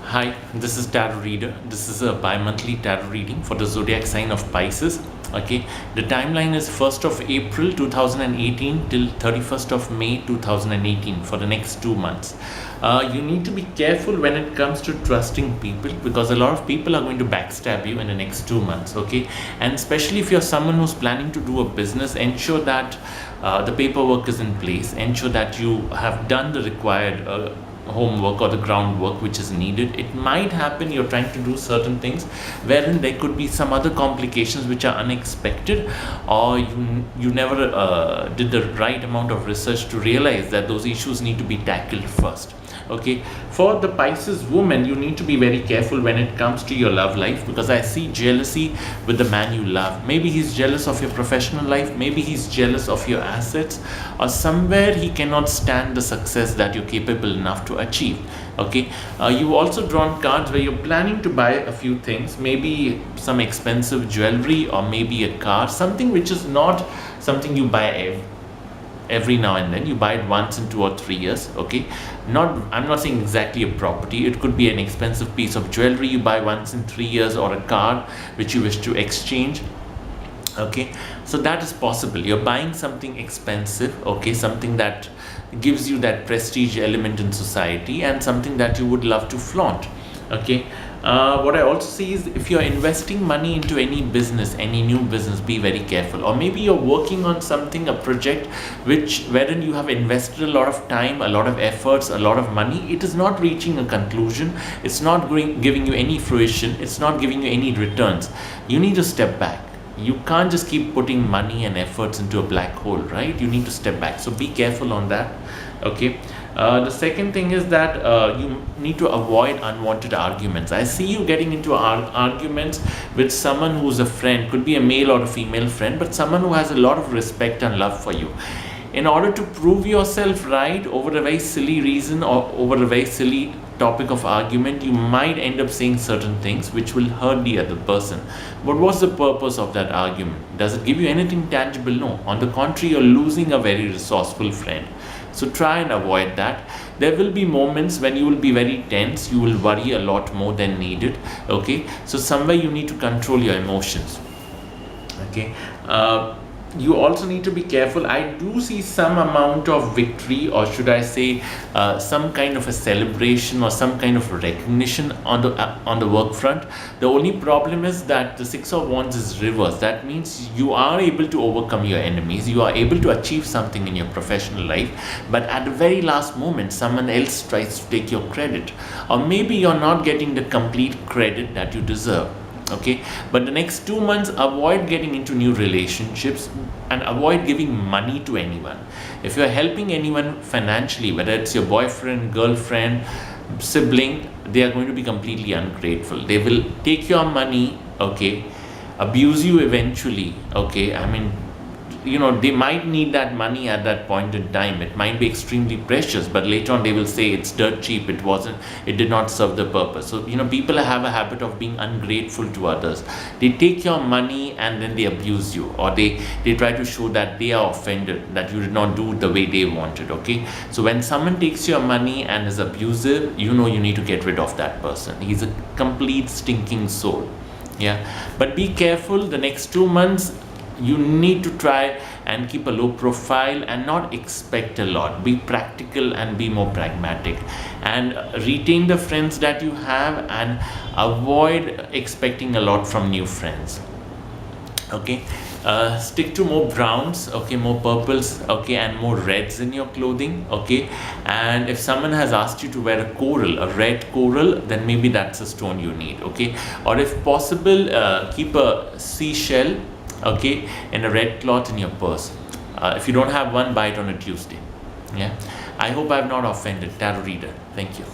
Hi, this is Tarot Reader. This is a bi-monthly tarot reading for the zodiac sign of Pisces. Okay, the timeline is 1st of April 2018 till 31st of May 2018 for the next 2 months. You need to be careful when it comes to trusting people, because a lot of people are going to backstab you in the next 2 months. Okay, and especially if you're someone who's planning to do a business, ensure that the paperwork is in place, ensure that you have done the required homework or the groundwork which is needed. It might happen you're trying to do certain things wherein there could be some other complications which are unexpected, or you never did the right amount of research to realize that those issues need to be tackled first. Okay, for the Pisces woman, you need to be very careful when it comes to your love life, because I see jealousy with the man you love. Maybe he's jealous of your professional life, maybe he's jealous of your assets, or somewhere he cannot stand the success that you're capable enough to achieve. Okay, you also drawn cards where you're planning to buy a few things, maybe some expensive jewelry or maybe a car, something which is not something you buy every now and then. You buy it once in 2 or 3 years. Okay, I'm not saying exactly a property. It could be an expensive piece of jewelry you buy once in 3 years, or a car which you wish to exchange. Okay, so that is possible. You're buying something expensive, okay, something that gives you that prestige element in society and something that you would love to flaunt. Okay, what I also see is if you're investing money into any business, any new business, be very careful. Or maybe you're working on something, a project wherein you have invested a lot of time, a lot of efforts, a lot of money. It is not reaching a conclusion. It's not giving you any fruition. It's not giving you any returns. You need to step back. You can't just keep putting money and efforts into a black hole, right? You need to step back. So be careful on that. Okay. The second thing is that you need to avoid unwanted arguments. I see you getting into arguments with someone who's a friend, could be a male or a female friend, but someone who has a lot of respect and love for you. In order to prove yourself right over a very silly reason or over a very silly topic of argument, you might end up saying certain things which will hurt the other person. But what's the purpose of that argument? Does it give you anything tangible? No. On the contrary, you're losing a very resourceful friend. So try and avoid that. There will be moments when you will be very tense. You will worry a lot more than needed. Okay, so somewhere you need to control your emotions. Okay, you also need to be careful. I do see some amount of victory, or should I say some kind of a celebration or some kind of recognition on the work front. The only problem is that the Six of Wands is reversed. That means you are able to overcome your enemies, you are able to achieve something in your professional life, but at the very last moment someone else tries to take your credit, or maybe you're not getting the complete credit that you deserve. Okay, but the next 2 months, avoid getting into new relationships and avoid giving money to anyone. If you're helping anyone financially, whether it's your boyfriend, girlfriend, sibling, they are going to be completely ungrateful. They will take your money, okay, abuse you eventually. Okay, I mean, they might need that money at that point in time. It might be extremely precious, but later on they will say it's dirt cheap, it did not serve the purpose. So people have a habit of being ungrateful to others. They take your money and then they abuse you, or they try to show that they are offended that you did not do the way they wanted. Okay, so when someone takes your money and is abusive, you need to get rid of that person. He's a complete stinking soul. Yeah, but be careful. The next 2 months you need to try and keep a low profile and not expect a lot. Be practical and be more pragmatic, and retain the friends that you have and avoid expecting a lot from new friends. Okay, stick to more browns, okay, more purples, okay, and more reds in your clothing. Okay, and if someone has asked you to wear a red coral, then maybe that's a stone you need. Okay, or if possible, keep a seashell, okay, in a red cloth in your purse. If you don't have one, buy it on a Tuesday. Yeah, I hope I have not offended. Tarot Reader, thank you.